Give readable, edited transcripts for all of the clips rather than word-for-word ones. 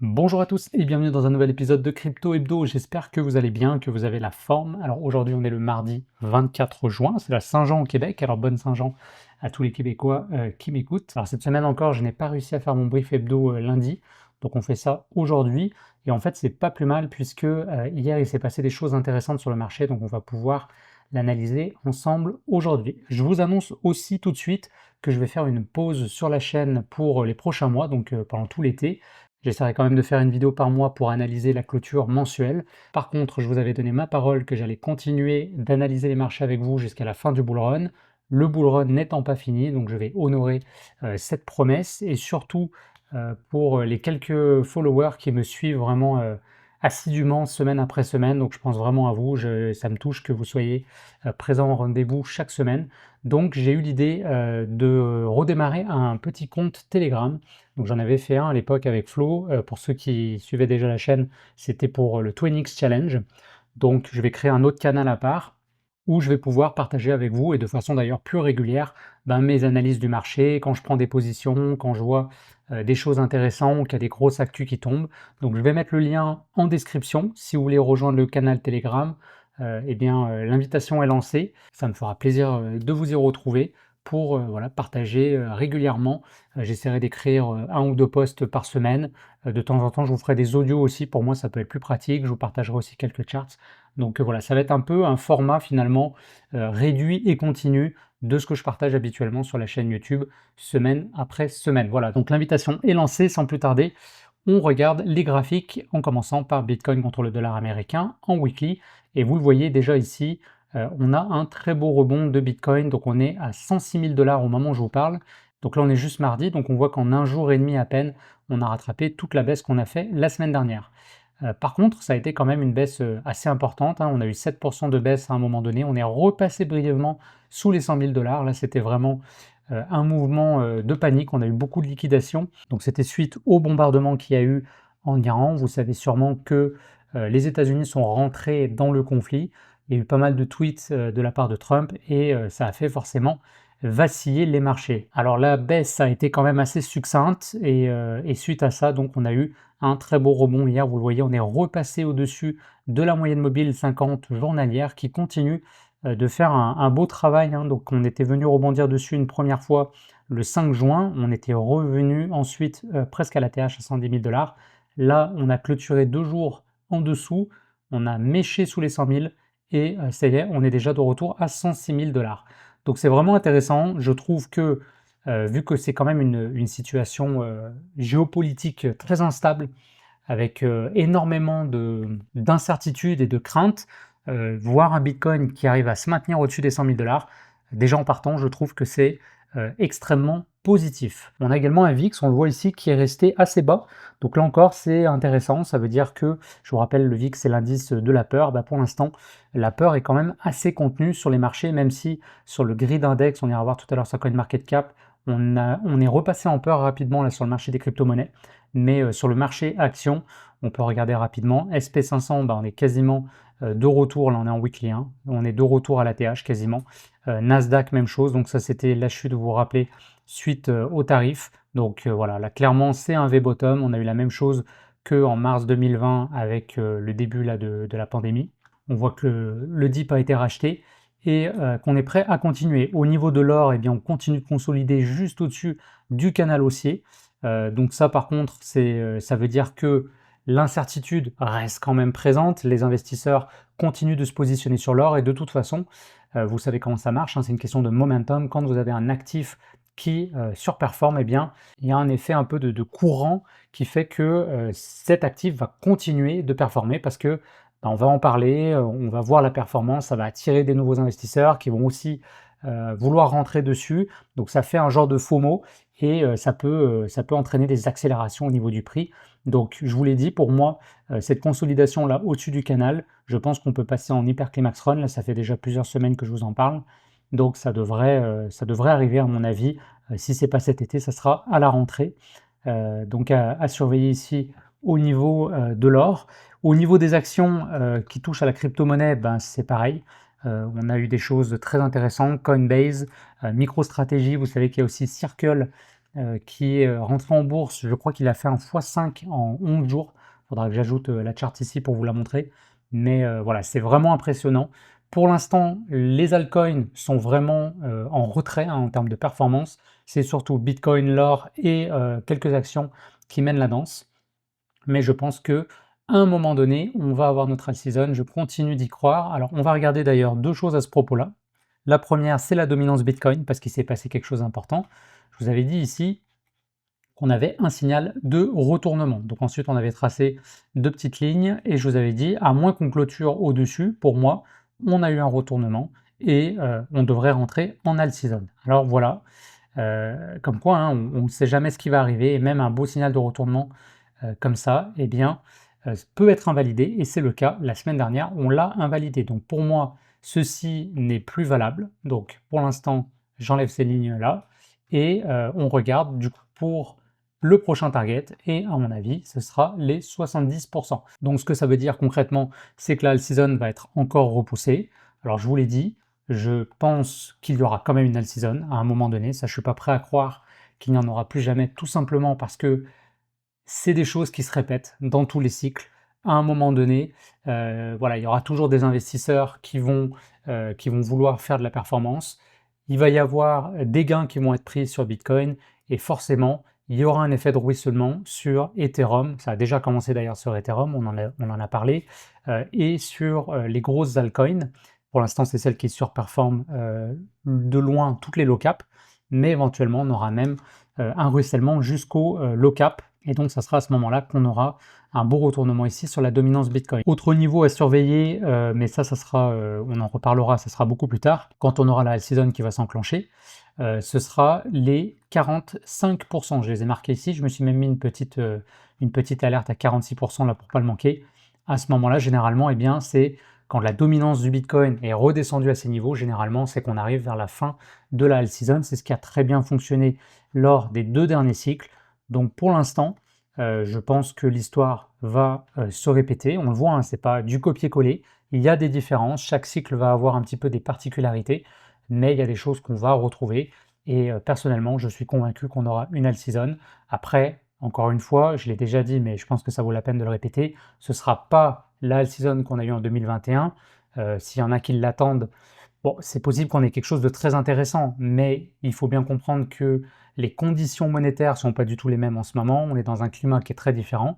Bonjour à tous et bienvenue dans un nouvel épisode de Crypto Hebdo. J'espère que vous allez bien, que vous avez la forme. Alors aujourd'hui, on est le mardi 24 juin, c'est la Saint-Jean au Québec. Alors bonne Saint-Jean à tous les Québécois qui m'écoutent. Alors cette semaine encore, je n'ai pas réussi à faire mon brief hebdo lundi, donc on fait ça aujourd'hui. Et en fait, c'est pas plus mal puisque hier, il s'est passé des choses intéressantes sur le marché, donc on va pouvoir l'analyser ensemble aujourd'hui. Je vous annonce aussi tout de suite que je vais faire une pause sur la chaîne pour les prochains mois, donc pendant tout l'été. J'essaierai quand même de faire une vidéo par mois pour analyser la clôture mensuelle. Par contre, je vous avais donné ma parole que j'allais continuer d'analyser les marchés avec vous jusqu'à la fin du bull run. Le bull run n'étant pas fini, donc je vais honorer cette promesse et surtout pour les quelques followers qui me suivent vraiment assidûment semaine après semaine. Donc je pense vraiment à vous, ça me touche que vous soyez présents au rendez-vous chaque semaine. Donc j'ai eu l'idée de redémarrer un petit compte Telegram. Donc j'en avais fait un à l'époque avec Flo. Pour ceux qui suivaient déjà la chaîne, c'était pour le 20x Challenge. Donc je vais créer un autre canal à part où je vais pouvoir partager avec vous et de façon d'ailleurs plus régulière mes analyses du marché, quand je prends des positions, quand je vois des choses intéressantes, qu'il y a des grosses actus qui tombent. Donc je vais mettre le lien en description si vous voulez rejoindre le canal Telegram. L'invitation est lancée. Ça me fera plaisir de vous y retrouver pour voilà, partager régulièrement. J'essaierai d'écrire un ou deux posts par semaine. De temps en temps, je vous ferai des audios aussi. Pour moi, ça peut être plus pratique. Je vous partagerai aussi quelques charts. Donc voilà, ça va être un peu un format finalement réduit et continu de ce que je partage habituellement sur la chaîne YouTube, semaine après semaine. Voilà, donc l'invitation est lancée. Sans plus tarder, on regarde les graphiques en commençant par Bitcoin contre le dollar américain en weekly. Et vous le voyez déjà ici, on a un très beau rebond de Bitcoin, donc on est à 106 000 $ au moment où je vous parle. Donc là on est juste mardi, donc on voit qu'en un jour et demi à peine, on a rattrapé toute la baisse qu'on a fait la semaine dernière. Par contre, ça a été quand même une baisse assez importante, hein. On a eu 7% de baisse à un moment donné, on est repassé brièvement sous les 100 000 $. Là c'était vraiment un mouvement de panique, on a eu beaucoup de liquidations. Donc c'était suite au bombardement qu'il y a eu en Iran. Vous savez sûrement que les États-Unis sont rentrés dans le conflit. Il y a eu pas mal de tweets de la part de Trump et ça a fait forcément vaciller les marchés. Alors la baisse a été quand même assez succincte et suite à ça, donc on a eu un très beau rebond hier. Vous le voyez, on est repassé au-dessus de la moyenne mobile 50 journalière qui continue de faire un beau travail, hein. Donc on était venu rebondir dessus une première fois le 5 juin, on était revenu ensuite presque à la TH à 110 000 $. Là, on a clôturé 2 jours en dessous, on a méché sous les 100 000 et ça y est, on est déjà de retour à 106 000 $. Donc c'est vraiment intéressant. Je trouve que, vu que c'est quand même une situation géopolitique très instable, avec énormément d'incertitudes et de craintes, voir un Bitcoin qui arrive à se maintenir au-dessus des 100 000 $, déjà en partant, je trouve que c'est extrêmement positif. On a également un VIX, on le voit ici, qui est resté assez bas. Donc là encore, c'est intéressant. Ça veut dire que, je vous rappelle, le VIX, c'est l'indice de la peur. Pour l'instant, la peur est quand même assez contenue sur les marchés, même si sur le grid index, on ira voir tout à l'heure sur CoinMarketCap, on est repassé en peur rapidement là, sur le marché des crypto-monnaies. Mais sur le marché action, on peut regarder rapidement. SP500, on est quasiment de retour, là on est en weekly, hein. On est de retour à la TH quasiment. Nasdaq, même chose, donc ça c'était la chute, vous vous rappelez, suite au tarif. Donc voilà, là clairement c'est un V-bottom, on a eu la même chose qu'en mars 2020 avec le début là, de la pandémie. On voit que le dip a été racheté et qu'on est prêt à continuer. Au niveau de l'or, eh bien, on continue de consolider juste au-dessus du canal haussier. Donc ça par contre, ça veut dire que l'incertitude reste quand même présente, les investisseurs continuent de se positionner sur l'or et de toute façon, vous savez comment ça marche, hein, c'est une question de momentum. Quand vous avez un actif qui surperforme, eh bien, il y a un effet un peu de courant qui fait que cet actif va continuer de performer parce que on va en parler, on va voir la performance, ça va attirer des nouveaux investisseurs qui vont aussi vouloir rentrer dessus. Donc ça fait un genre de FOMO et ça peut entraîner des accélérations au niveau du prix. Donc je vous l'ai dit, pour moi, cette consolidation là au-dessus du canal, je pense qu'on peut passer en hyperclimax run. Là, ça fait déjà plusieurs semaines que je vous en parle. Donc ça devrait arriver à mon avis. Si c'est pas cet été, ça sera à la rentrée. Donc à surveiller ici au niveau de l'or. Au niveau des actions qui touchent à la crypto-monnaie, c'est pareil. On a eu des choses très intéressantes, Coinbase, MicroStrategy, vous savez qu'il y a aussi Circle qui est rentré en bourse. Je crois qu'il a fait un x5 en 11 jours. Il faudra que j'ajoute la charte ici pour vous la montrer. Mais voilà, c'est vraiment impressionnant. Pour l'instant, les altcoins sont vraiment en retrait en termes de performance. C'est surtout Bitcoin, l'or et quelques actions qui mènent la danse. Mais je pense que à un moment donné, on va avoir notre alt season. Je continue d'y croire. Alors, on va regarder d'ailleurs deux choses à ce propos-là. La première, c'est la dominance Bitcoin, parce qu'il s'est passé quelque chose d'important. Je vous avais dit ici qu'on avait un signal de retournement. Donc ensuite, on avait tracé deux petites lignes, et je vous avais dit, à moins qu'on clôture au-dessus, pour moi, on a eu un retournement, et on devrait rentrer en alt season. Alors voilà, comme quoi, hein, on ne sait jamais ce qui va arriver, et même un beau signal de retournement comme ça, eh bien, peut être invalidé, et c'est le cas. La semaine dernière, on l'a invalidé. Donc pour moi, ceci n'est plus valable. Donc pour l'instant, j'enlève ces lignes-là, et on regarde du coup pour le prochain target, et à mon avis, ce sera les 70%. Donc ce que ça veut dire concrètement, c'est que la season va être encore repoussée. Alors je vous l'ai dit, je pense qu'il y aura quand même une all season à un moment donné. Ça, je suis pas prêt à croire qu'il n'y en aura plus jamais, tout simplement parce que c'est des choses qui se répètent dans tous les cycles. À un moment donné, voilà, il y aura toujours des investisseurs qui vont vouloir faire de la performance. Il va y avoir des gains qui vont être pris sur Bitcoin, et forcément, il y aura un effet de ruissellement sur Ethereum. Ça a déjà commencé d'ailleurs sur Ethereum, on en a parlé, et sur les grosses altcoins. Pour l'instant, c'est celle qui surperforme de loin toutes les low cap, mais éventuellement, on aura même un ruissellement jusqu'au low cap, et donc ça sera à ce moment-là qu'on aura un beau retournement ici sur la dominance Bitcoin. Autre niveau à surveiller, mais ça sera, on en reparlera, ça sera beaucoup plus tard, quand on aura la season qui va s'enclencher, ce sera les 45%. Je les ai marqués ici, je me suis même mis une petite alerte à 46% là pour pas le manquer. À ce moment-là, généralement, eh bien, c'est quand la dominance du Bitcoin est redescendue à ces niveaux, généralement, c'est qu'on arrive vers la fin de la alt season. C'est ce qui a très bien fonctionné lors des deux derniers cycles. Donc pour l'instant, je pense que l'histoire va se répéter. On le voit, hein, c'est pas du copier-coller. Il y a des différences. Chaque cycle va avoir un petit peu des particularités, mais il y a des choses qu'on va retrouver. Et personnellement, je suis convaincu qu'on aura une alt season. Après, encore une fois, je l'ai déjà dit, mais je pense que ça vaut la peine de le répéter, ce ne sera pas la alt season qu'on a eu en 2021. S'il y en a qui l'attendent, bon, c'est possible qu'on ait quelque chose de très intéressant, mais il faut bien comprendre que les conditions monétaires ne sont pas du tout les mêmes en ce moment. On est dans un climat qui est très différent.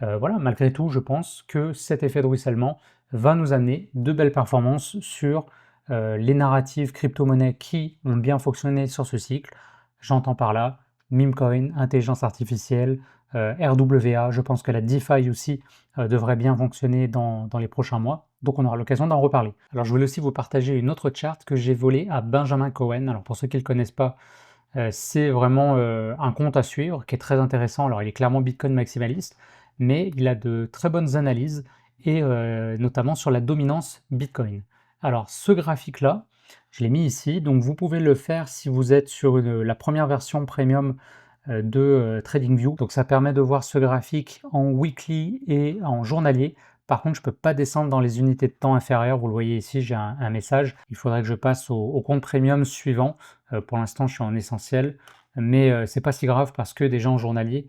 Voilà, malgré tout, je pense que cet effet de ruissellement va nous amener de belles performances sur les narratives crypto-monnaies qui ont bien fonctionné sur ce cycle. J'entends par là Memecoin, intelligence artificielle, RWA. Je pense que la DeFi aussi devrait bien fonctionner dans les prochains mois. Donc on aura l'occasion d'en reparler. Alors je voulais aussi vous partager une autre charte que j'ai volée à Benjamin Cohen. Alors pour ceux qui ne le connaissent pas, c'est vraiment un compte à suivre qui est très intéressant. Alors il est clairement Bitcoin maximaliste, mais il a de très bonnes analyses, et notamment sur la dominance Bitcoin. Alors ce graphique-là, je l'ai mis ici, donc vous pouvez le faire si vous êtes sur la première version premium de TradingView. Donc ça permet de voir ce graphique en weekly et en journalier. Par contre, je ne peux pas descendre dans les unités de temps inférieures. Vous le voyez ici, j'ai un message. Il faudrait que je passe au compte premium suivant. Pour l'instant, je suis en essentiel. Mais c'est pas si grave, parce que déjà en journalier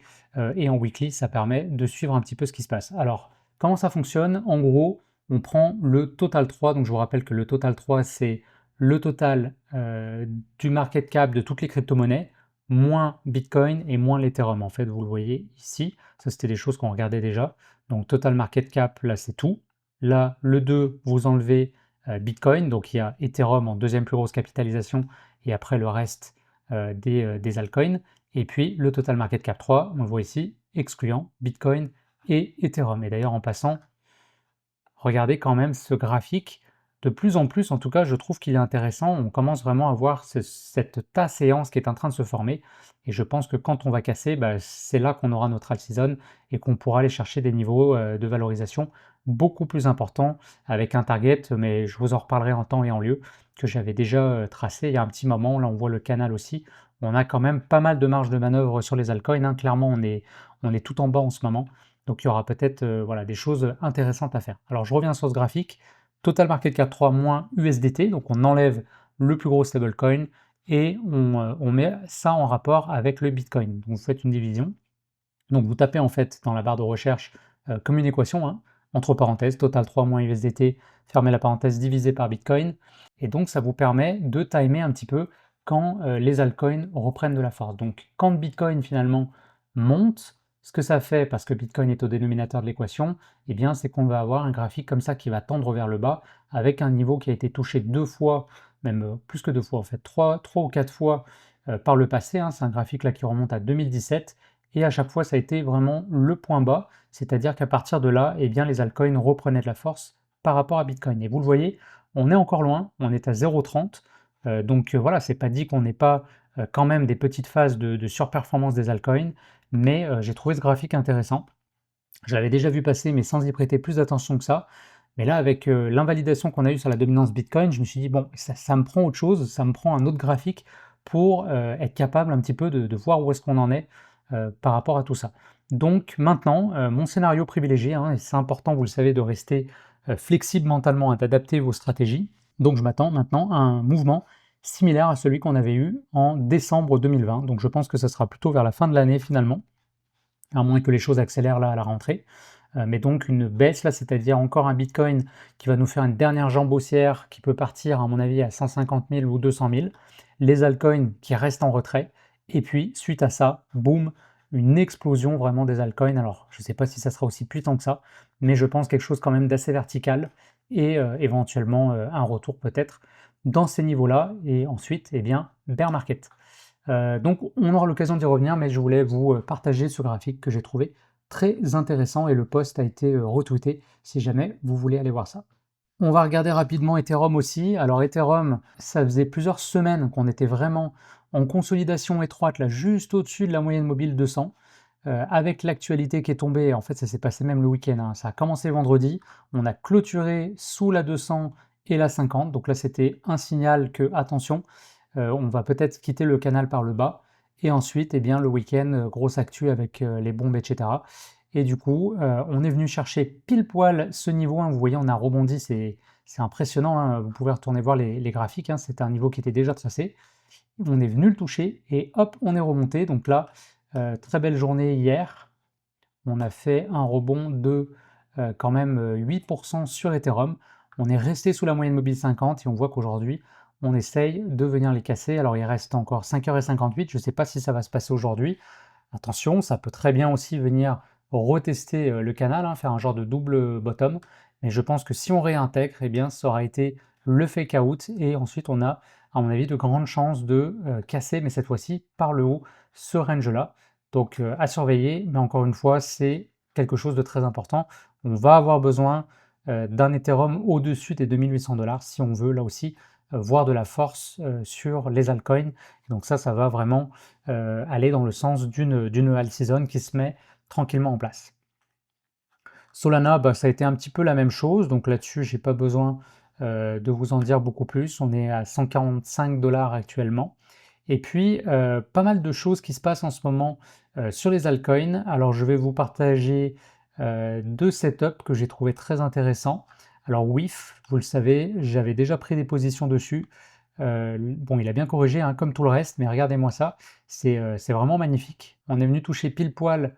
et en weekly, ça permet de suivre un petit peu ce qui se passe. Alors, comment ça fonctionne? En gros, on prend le total 3. Donc je vous rappelle que le total 3, c'est le total du market cap de toutes les crypto-monnaies, moins Bitcoin et moins l'Ethereum. En fait, vous le voyez ici. Ça, c'était des choses qu'on regardait déjà. Donc total market cap, là, c'est tout. Là, le 2, vous enlevez Bitcoin. Donc il y a Ethereum en deuxième plus grosse capitalisation, et après le reste des altcoins. Et puis le total market cap 3, on le voit ici, excluant Bitcoin et Ethereum. Et d'ailleurs, en passant, regardez quand même ce graphique. De plus en plus, en tout cas, je trouve qu'il est intéressant. On commence vraiment à voir cette tasse séance qui est en train de se former. Et je pense que quand on va casser, bah, c'est là qu'on aura notre alt season, et qu'on pourra aller chercher des niveaux de valorisation beaucoup plus importants, avec un target, mais je vous en reparlerai en temps et en lieu, que j'avais déjà tracé il y a un petit moment. Là, on voit le canal aussi. On a quand même pas mal de marge de manœuvre sur les altcoins, hein. Clairement, on est tout en bas en ce moment. Donc il y aura peut-être voilà, des choses intéressantes à faire. Alors je reviens sur ce graphique. Total Market Cap 3 moins USDT, donc on enlève le plus gros stablecoin, et on met ça en rapport avec le Bitcoin. Donc vous faites une division. Donc vous tapez en fait dans la barre de recherche comme une équation, hein, entre parenthèses, total 3 moins USDT, fermez la parenthèse, divisé par Bitcoin. Et donc ça vous permet de timer un petit peu quand les altcoins reprennent de la force. Donc quand Bitcoin finalement monte, ce que ça fait, parce que Bitcoin est au dénominateur de l'équation, eh bien c'est qu'on va avoir un graphique comme ça qui va tendre vers le bas, avec un niveau qui a été touché 2 fois, même plus que 2 fois en fait, 3 ou 4 fois par le passé, hein. C'est un graphique là qui remonte à 2017, et à chaque fois ça a été vraiment le point bas, c'est-à-dire qu'à partir de là, eh bien, les altcoins reprenaient de la force par rapport à Bitcoin. Et vous le voyez, on est encore loin, on est à 0,30, donc voilà, c'est pas dit qu'on n'ait pas quand même des petites phases de surperformance des altcoins, mais j'ai trouvé ce graphique intéressant. Je l'avais déjà vu passer, mais sans y prêter plus d'attention que ça. Mais là, avec l'invalidation qu'on a eue sur la dominance Bitcoin, je me suis dit, bon, ça me prend autre chose, ça me prend un autre graphique pour être capable un petit peu de voir où est-ce qu'on en est par rapport à tout ça. Donc maintenant, mon scénario privilégié, hein, et c'est important, vous le savez, de rester flexible mentalement et d'adapter vos stratégies. Donc je m'attends maintenant à un mouvement similaire à celui qu'on avait eu en décembre 2020. Donc je pense que ça sera plutôt vers la fin de l'année finalement, à moins que les choses accélèrent là à la rentrée. Mais donc une baisse là, c'est-à-dire encore un Bitcoin qui va nous faire une dernière jambe haussière qui peut partir à mon avis à 150 000 ou 200 000, les altcoins qui restent en retrait, et puis suite à ça, boum, une explosion vraiment des altcoins. Alors je ne sais pas si ça sera aussi puissant que ça, mais je pense quelque chose quand même d'assez vertical, et éventuellement un retour peut-être dans ces niveaux-là, et ensuite, eh bien, bear market. Donc on aura l'occasion d'y revenir, mais je voulais vous partager ce graphique que j'ai trouvé très intéressant, et le post a été retweeté si jamais vous voulez aller voir ça. On va regarder rapidement Ethereum aussi. Alors Ethereum, ça faisait plusieurs semaines qu'on était vraiment en consolidation étroite, là juste au-dessus de la moyenne mobile 200. Avec l'actualité qui est tombée, en fait ça s'est passé même le week-end, hein. Ça a commencé vendredi, on a clôturé sous la 200 et la 50, donc là c'était un signal que, attention, on va peut-être quitter le canal par le bas, et ensuite, eh bien, le week-end, grosse actu avec les bombes, etc. Et du coup, on est venu chercher pile poil ce niveau, hein. Vous voyez, on a rebondi, c'est impressionnant, hein. Vous pouvez retourner voir les graphiques, hein. C'était un niveau qui était déjà tracé. On est venu le toucher, et hop, on est remonté. Donc là, très belle journée hier. On a fait un rebond de quand même 8% sur Ethereum. On est resté sous la moyenne mobile 50, et on voit qu'aujourd'hui, on essaye de venir les casser. Alors il reste encore 5h58, je ne sais pas si ça va se passer aujourd'hui. Attention, ça peut très bien aussi venir retester le canal, hein, faire un genre de double bottom. Mais je pense que si on réintègre, eh bien, ça aura été le fake out, et ensuite on a, à mon avis, de grandes chances de casser, mais cette fois-ci par le haut, ce range-là. Donc à surveiller, mais encore une fois, c'est quelque chose de très important. On va avoir besoin d'un Ethereum au-dessus des 2800 $ si on veut là aussi voir de la force sur les altcoins. Donc ça va vraiment aller dans le sens d'une alt season qui se met tranquillement en place. Solana, bah, ça a été un petit peu la même chose, donc là-dessus, j'ai pas besoin de vous en dire beaucoup plus. On est à 145 $ actuellement. Et puis, pas mal de choses qui se passent en ce moment sur les altcoins. Alors, je vais vous partager 2 setups que j'ai trouvé très intéressants. Alors, WIF, vous le savez, j'avais déjà pris des positions dessus. Bon, il a bien corrigé, hein, comme tout le reste, mais regardez-moi ça, c'est vraiment magnifique. On est venu toucher pile poil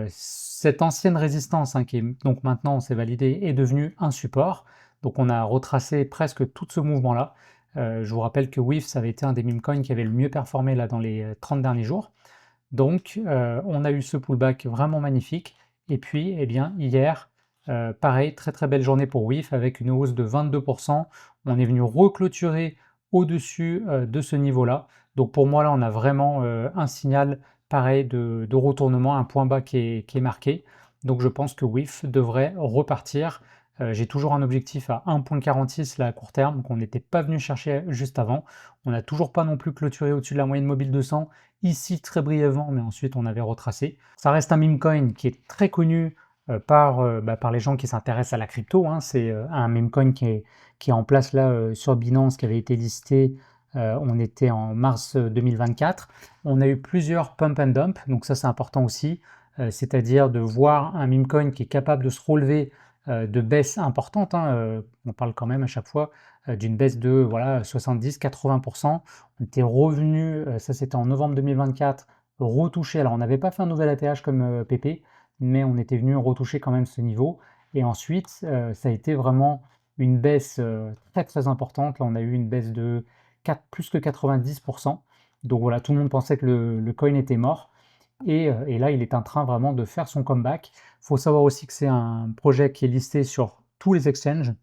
cette ancienne résistance, hein, qui est donc maintenant, c'est validé, est devenue un support. Donc on a retracé presque tout ce mouvement-là. Je vous rappelle que WIF, ça avait été un des meme coins qui avait le mieux performé là dans les 30 derniers jours. Donc on a eu ce pullback vraiment magnifique. Et puis, eh bien, hier, pareil, très très belle journée pour WIF avec une hausse de 22%. On est venu reclôturer au-dessus de ce niveau-là. Donc pour moi, là, on a vraiment un signal pareil de retournement, un point bas qui est marqué. Donc je pense que WIF devrait repartir. J'ai toujours un objectif à 1,46 là à court terme, qu'on n'était pas venu chercher juste avant. On n'a toujours pas non plus clôturé au-dessus de la moyenne mobile 200, ici très brièvement, mais ensuite on avait retracé. Ça reste un meme coin qui est très connu par les gens qui s'intéressent à la crypto, hein. C'est un meme coin qui est en place là sur Binance, qui avait été listé, on était en mars 2024. On a eu plusieurs pump and dump, donc ça c'est important aussi, c'est-à-dire de voir un meme coin qui est capable de se relever de baisse importante, hein, on parle quand même à chaque fois, d'une baisse de voilà 70-80. On était revenu, ça c'était en novembre 2024, retouché, alors on n'avait pas fait un nouvel ATH comme, PP, mais on était venu retoucher quand même ce niveau et ensuite, ça a été vraiment une baisse, très, très importante. Là, on a eu une baisse de plus que 90. Donc voilà, tout le monde pensait que le coin était mort et là, il est en train vraiment de faire son comeback. Il faut savoir aussi que c'est un projet qui est listé sur tous les exchanges,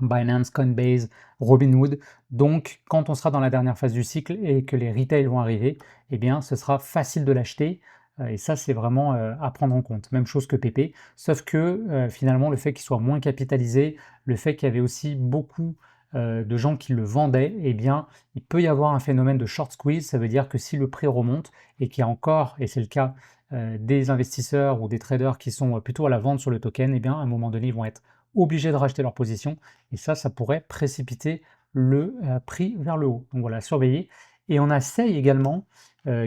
Binance, Coinbase, Robinhood. Donc, quand on sera dans la dernière phase du cycle et que les retails vont arriver, eh bien, ce sera facile de l'acheter. Et ça, c'est vraiment à prendre en compte. Même chose que PP, sauf que finalement, le fait qu'il soit moins capitalisé, le fait qu'il y avait aussi beaucoup de gens qui le vendaient, eh bien, il peut y avoir un phénomène de short squeeze. Ça veut dire que si le prix remonte et qu'il y a encore, et c'est le cas, des investisseurs ou des traders qui sont plutôt à la vente sur le token, eh bien, à un moment donné, ils vont être obligés de racheter leur position et ça pourrait précipiter le prix vers le haut. Donc voilà, surveiller. Et on a SEI également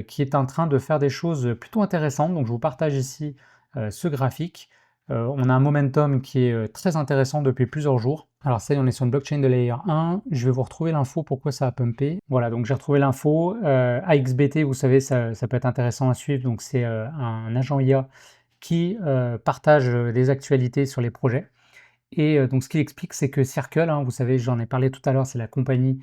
qui est en train de faire des choses plutôt intéressantes. Donc je vous partage ici ce graphique. On a un momentum qui est très intéressant depuis plusieurs jours. Alors ça, on est sur une blockchain de layer 1. Je vais vous retrouver l'info pourquoi ça a pumpé. Voilà, donc j'ai retrouvé l'info. AXBT, vous savez, ça peut être intéressant à suivre. Donc c'est un agent IA qui partage les actualités sur les projets. Et donc ce qu'il explique, c'est que Circle, hein, vous savez, j'en ai parlé tout à l'heure, c'est la compagnie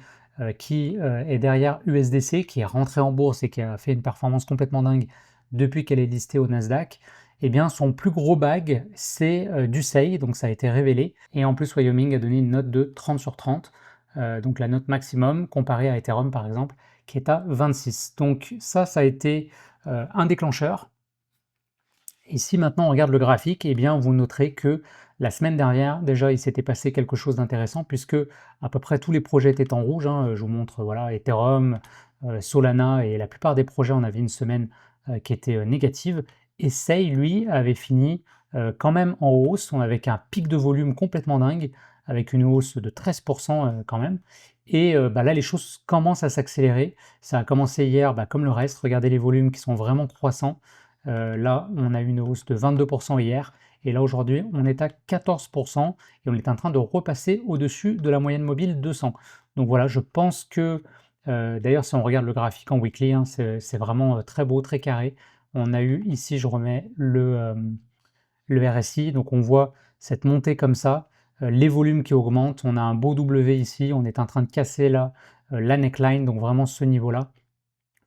qui est derrière USDC, qui est rentrée en bourse et qui a fait une performance complètement dingue depuis qu'elle est listée au Nasdaq. Eh bien, son plus gros bag, c'est du SEI, donc ça a été révélé. Et en plus, Wyoming a donné une note de 30 sur 30, donc la note maximum, comparée à Ethereum par exemple, qui est à 26. Donc ça a été un déclencheur. Et si maintenant on regarde le graphique, eh bien vous noterez que la semaine dernière, déjà, il s'était passé quelque chose d'intéressant puisque à peu près tous les projets étaient en rouge, hein. Je vous montre voilà, Ethereum, Solana et la plupart des projets, on avait une semaine qui était négative. Et Sei, lui, avait fini quand même en hausse, avec un pic de volume complètement dingue, avec une hausse de 13% quand même. Et bah, là, les choses commencent à s'accélérer. Ça a commencé hier, bah, comme le reste. Regardez les volumes qui sont vraiment croissants. Là, on a eu une hausse de 22% hier. Et là, aujourd'hui, on est à 14% et on est en train de repasser au-dessus de la moyenne mobile 200. Donc voilà, je pense que, d'ailleurs, si on regarde le graphique en weekly, hein, c'est vraiment très beau, très carré. On a eu ici, je remets le RSI, donc on voit cette montée comme ça, les volumes qui augmentent. On a un beau W ici, on est en train de casser là la neckline, donc vraiment ce niveau-là.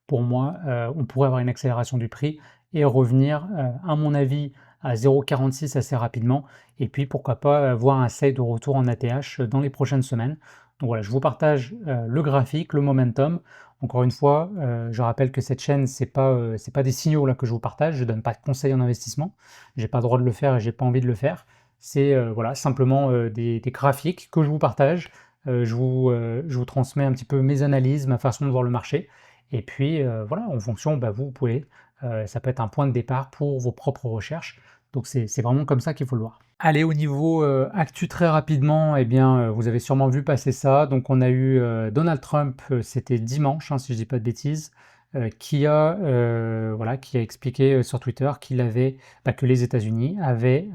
Pour moi, on pourrait avoir une accélération du prix et revenir, à mon avis, à 0,46 assez rapidement. Et puis, pourquoi pas, voir un seuil de retour en ATH dans les prochaines semaines. Donc voilà, je vous partage le graphique, le momentum. Encore une fois, je rappelle que cette chaîne, c'est pas des signaux là que je vous partage. Je ne donne pas de conseils en investissement. J'ai pas le droit de le faire et j'ai pas envie de le faire. C'est voilà, simplement des graphiques que je vous partage. Je vous transmets un petit peu mes analyses, ma façon de voir le marché. Et puis voilà, en fonction, bah, vous pouvez, ça peut être un point de départ pour vos propres recherches. Donc c'est vraiment comme ça qu'il faut le voir. Allez, au niveau actu très rapidement, eh bien, vous avez sûrement vu passer ça. Donc on a eu Donald Trump, c'était dimanche, hein, si je ne dis pas de bêtises, voilà, qui a expliqué sur Twitter que les États-Unis avaient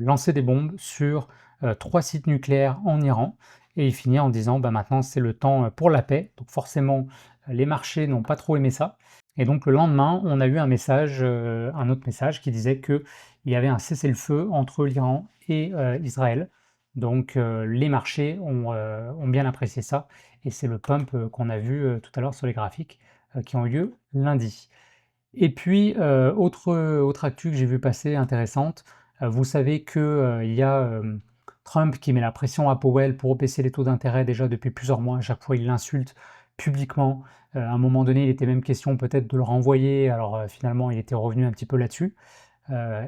lancé des bombes sur 3 sites nucléaires en Iran. Et il finit en disant, bah, maintenant c'est le temps pour la paix. Donc forcément, les marchés n'ont pas trop aimé ça. Et donc le lendemain, on a eu un autre message qui disait qu'il y avait un cessez-le-feu entre l'Iran et Israël. Donc les marchés ont bien apprécié ça. Et c'est le pump qu'on a vu tout à l'heure sur les graphiques qui ont eu lieu lundi. Et puis, autre actu que j'ai vu passer intéressante, vous savez qu'il y a Trump qui met la pression à Powell pour baisser les taux d'intérêt déjà depuis plusieurs mois. À chaque fois, il l'insulte publiquement. À un moment donné, il était même question peut-être de le renvoyer. Alors finalement, il était revenu un petit peu là-dessus.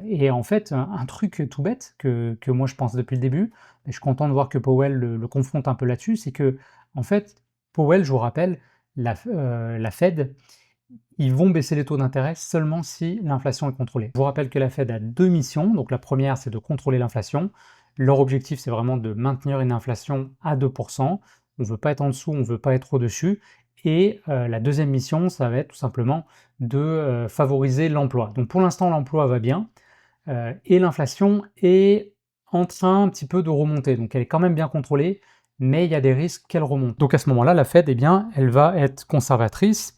Et en fait, un truc tout bête que moi je pense depuis le début, et je suis content de voir que Powell le confronte un peu là-dessus, c'est que en fait, Powell, je vous rappelle, la Fed, ils vont baisser les taux d'intérêt seulement si l'inflation est contrôlée. Je vous rappelle que la Fed a 2 missions. Donc la première, c'est de contrôler l'inflation. Leur objectif, c'est vraiment de maintenir une inflation à 2%. On ne veut pas être en dessous, on ne veut pas être au-dessus. Et la deuxième mission, ça va être tout simplement de favoriser l'emploi. Donc pour l'instant, l'emploi va bien et l'inflation est en train un petit peu de remonter. Donc elle est quand même bien contrôlée, mais il y a des risques qu'elle remonte. Donc à ce moment-là, la Fed, eh bien, elle va être conservatrice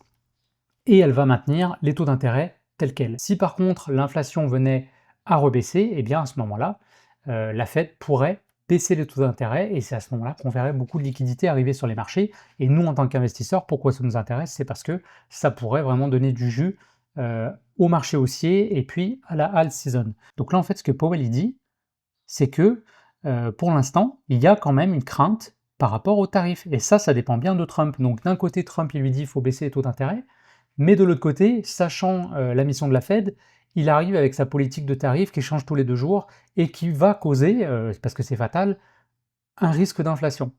et elle va maintenir les taux d'intérêt tels quels. Si par contre l'inflation venait à rebaisser, eh bien à ce moment-là, la Fed pourrait baisser les taux d'intérêt et c'est à ce moment-là qu'on verrait beaucoup de liquidités arriver sur les marchés. Et nous, en tant qu'investisseurs, pourquoi ça nous intéresse? C'est parce que ça pourrait vraiment donner du jus au marché haussier et puis à la alt season. Donc là, en fait, ce que Powell il dit, c'est que pour l'instant, il y a quand même une crainte par rapport aux tarifs. Et ça dépend bien de Trump. Donc d'un côté, Trump, il lui dit qu'il faut baisser les taux d'intérêt, mais de l'autre côté, sachant la mission de la Fed, il arrive avec sa politique de tarifs qui change tous les 2 jours et qui va causer, parce que c'est fatal, un risque d'inflation.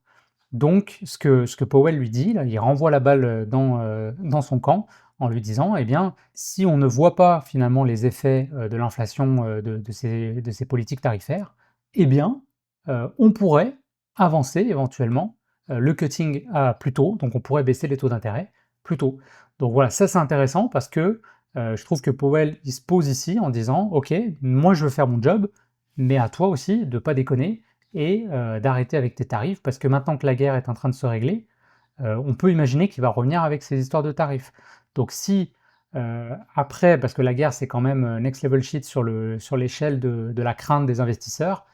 Donc ce que Powell lui dit, là, il renvoie la balle dans son camp en lui disant, eh bien, si on ne voit pas finalement les effets de l'inflation de ces politiques tarifaires, eh bien, on pourrait avancer éventuellement le cutting à plus tôt, donc on pourrait baisser les taux d'intérêt plus tôt. Donc voilà, ça c'est intéressant parce que je trouve que Powell il se pose ici en disant, ok, moi je veux faire mon job, mais à toi aussi de pas déconner et d'arrêter avec tes tarifs, parce que maintenant que la guerre est en train de se régler, on peut imaginer qu'il va revenir avec ces histoires de tarifs. Donc si après, parce que la guerre c'est quand même next level shit sur l'échelle de la crainte des investisseurs,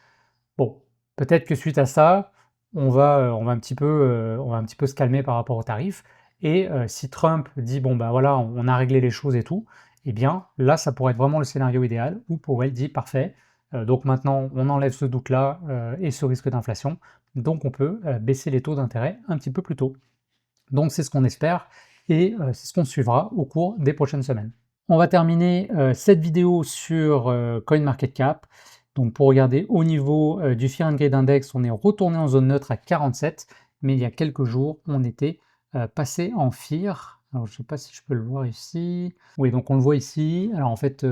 bon, peut-être que suite à ça, on va un petit peu se calmer par rapport aux tarifs. Et si Trump dit bon bah voilà, on a réglé les choses et tout, eh bien là ça pourrait être vraiment le scénario idéal où Powell dit parfait, donc maintenant on enlève ce doute-là et ce risque d'inflation, donc on peut baisser les taux d'intérêt un petit peu plus tôt. Donc c'est ce qu'on espère et c'est ce qu'on suivra au cours des prochaines semaines. On va terminer cette vidéo sur CoinMarketCap. Donc pour regarder au niveau du Fear and Greed Index, on est retourné en zone neutre à 47, mais il y a quelques jours, on était passé en Fear. Alors je ne sais pas si je peux le voir ici. Oui, donc on le voit ici. Alors en fait,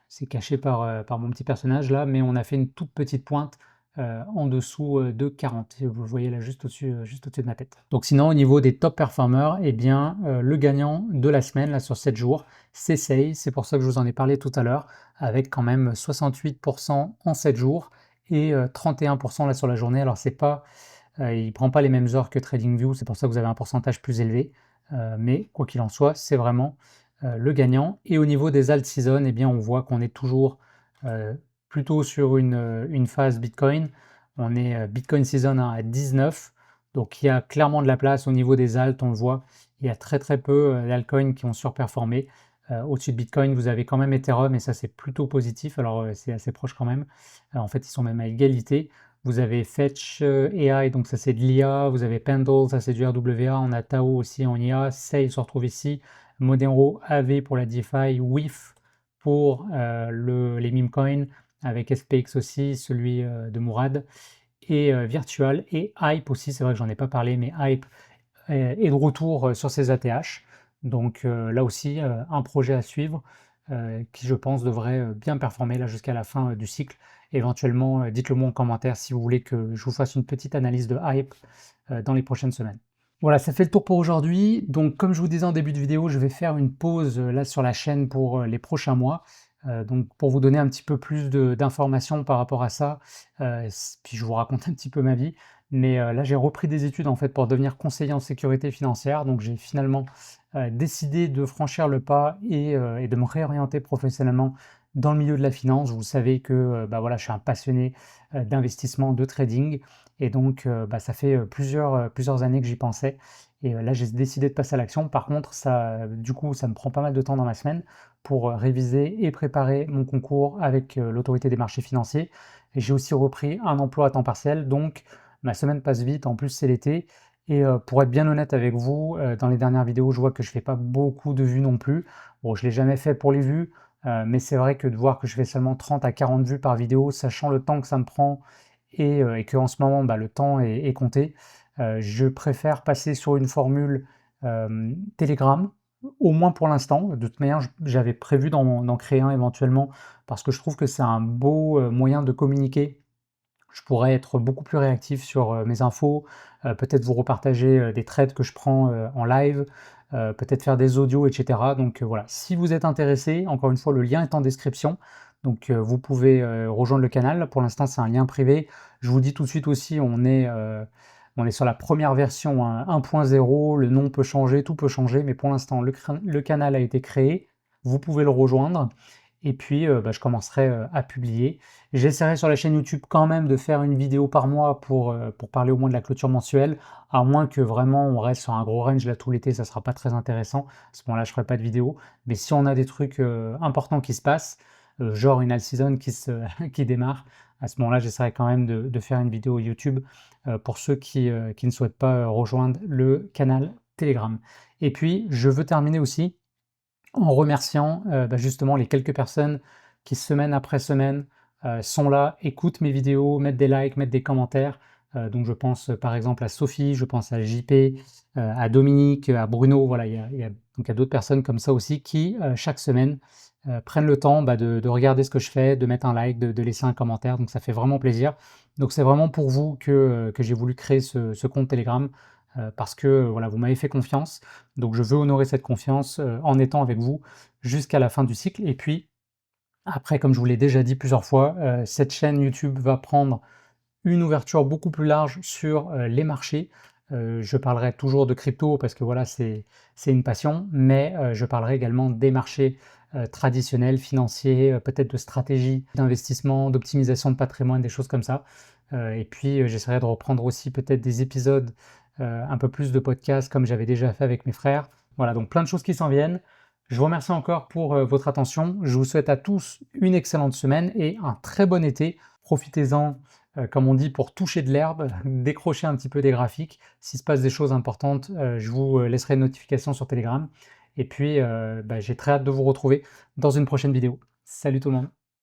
c'est caché par mon petit personnage là, mais on a fait une toute petite pointe en dessous de 40. Vous le voyez là juste au-dessus de ma tête. Donc sinon, au niveau des top performers, eh bien, le gagnant de la semaine, là sur 7 jours, c'est Sei. C'est pour ça que je vous en ai parlé tout à l'heure, avec quand même 68% en 7 jours et 31% là sur la journée. Alors c'est pas, il prend pas les mêmes heures que TradingView, c'est pour ça que vous avez un pourcentage plus élevé. Mais quoi qu'il en soit, c'est vraiment le gagnant. Et au niveau des alt season, eh bien, on voit qu'on est toujours plutôt sur une phase Bitcoin. On est Bitcoin Season 1 à 19, donc il y a clairement de la place au niveau des alts, on le voit, il y a très très peu d'altcoins qui ont surperformé. Au-dessus de Bitcoin, vous avez quand même Ethereum, et ça c'est plutôt positif, alors c'est assez proche quand même. En fait, ils sont même à égalité. Vous avez Fetch AI, donc ça c'est de l'IA, vous avez Pendle, ça c'est du RWA, on a Tao aussi en IA, Sei se retrouve ici, Monero, AV pour la DeFi, WIF pour les meme coins, avec SPX aussi, celui de Mourad, et Virtual, et Hype aussi, c'est vrai que j'en ai pas parlé, mais Hype est de retour sur ses ATH. Donc là aussi, un projet à suivre qui, je pense, devrait bien performer là jusqu'à la fin du cycle. Éventuellement, dites-le moi en commentaire si vous voulez que je vous fasse une petite analyse de Hype dans les prochaines semaines. Voilà, ça fait le tour pour aujourd'hui. Donc, comme je vous disais en début de vidéo, je vais faire une pause là sur la chaîne pour les prochains mois. Donc, pour vous donner un petit peu plus d'informations par rapport à ça, puis je vous raconte un petit peu ma vie. Mais là, j'ai repris des études en fait pour devenir conseiller en sécurité financière. Donc, j'ai finalement décidé de franchir le pas et de me réorienter professionnellement dans le milieu de la finance. Vous savez que bah voilà, je suis un passionné d'investissement, de trading. Et donc, bah, ça fait plusieurs années que j'y pensais. Et là, j'ai décidé de passer à l'action. Par contre, du coup, ça me prend pas mal de temps dans ma semaine pour réviser et préparer mon concours avec l'autorité des marchés financiers. Et j'ai aussi repris un emploi à temps partiel. Donc, ma semaine passe vite. En plus, c'est l'été. Et pour être bien honnête avec vous, dans les dernières vidéos, je vois que je fais pas beaucoup de vues non plus. Bon, je l'ai jamais fait pour les vues, mais c'est vrai que de voir que je fais seulement 30 à 40 vues par vidéo, sachant le temps que ça me prend et qu'en ce moment, bah, le temps est compté, je préfère passer sur une formule Telegram, au moins pour l'instant. De toute manière, j'avais prévu d'en créer un éventuellement, parce que je trouve que c'est un beau moyen de communiquer. Je pourrais être beaucoup plus réactif sur mes infos, peut-être vous repartager des trades que je prends en live, peut-être faire des audios, etc. Donc voilà, si vous êtes intéressé, encore une fois, le lien est en description. Donc vous pouvez rejoindre le canal. Pour l'instant, c'est un lien privé. Je vous dis tout de suite aussi, on est sur la première version 1.0. Le nom peut changer, tout peut changer, mais pour l'instant, le canal a été créé. Vous pouvez le rejoindre. Et puis, je commencerai à publier. J'essaierai sur la chaîne YouTube quand même de faire une vidéo par mois pour parler au moins de la clôture mensuelle, à moins que vraiment on reste sur un gros range là tout l'été, ça sera pas très intéressant. À ce moment-là, je ferai pas de vidéo. Mais si on a des trucs importants qui se passent, genre une all season qui démarre, à ce moment-là, j'essaierai quand même de faire une vidéo YouTube pour ceux qui ne souhaitent pas rejoindre le canal Telegram. Et puis, je veux terminer aussi en remerciant justement les quelques personnes qui semaine après semaine sont là, écoutent mes vidéos, mettent des likes, mettent des commentaires. Donc je pense par exemple à Sophie, je pense à JP, à Dominique, à Bruno, voilà, donc il y a d'autres personnes comme ça aussi qui chaque semaine prennent le temps de regarder ce que je fais, de mettre un like, de laisser un commentaire, donc ça fait vraiment plaisir. Donc c'est vraiment pour vous que j'ai voulu créer ce compte Telegram, parce que voilà, vous m'avez fait confiance, donc je veux honorer cette confiance en étant avec vous jusqu'à la fin du cycle. Et puis après, comme je vous l'ai déjà dit plusieurs fois, cette chaîne YouTube va prendre une ouverture beaucoup plus large sur les marchés. Je parlerai toujours de crypto parce que voilà, c'est une passion, mais je parlerai également des marchés traditionnels, financiers, peut-être de stratégie d'investissement, d'optimisation de patrimoine, des choses comme ça. Et puis j'essaierai de reprendre aussi peut-être des épisodes, un peu plus de podcasts comme j'avais déjà fait avec mes frères. Voilà, donc plein de choses qui s'en viennent. Je vous remercie encore pour votre attention. Je vous souhaite à tous une excellente semaine et un très bon été. Profitez-en, comme on dit, pour toucher de l'herbe, décrocher un petit peu des graphiques. S'il se passe des choses importantes, je vous laisserai une notification sur Telegram. Et puis, j'ai très hâte de vous retrouver dans une prochaine vidéo. Salut tout le monde!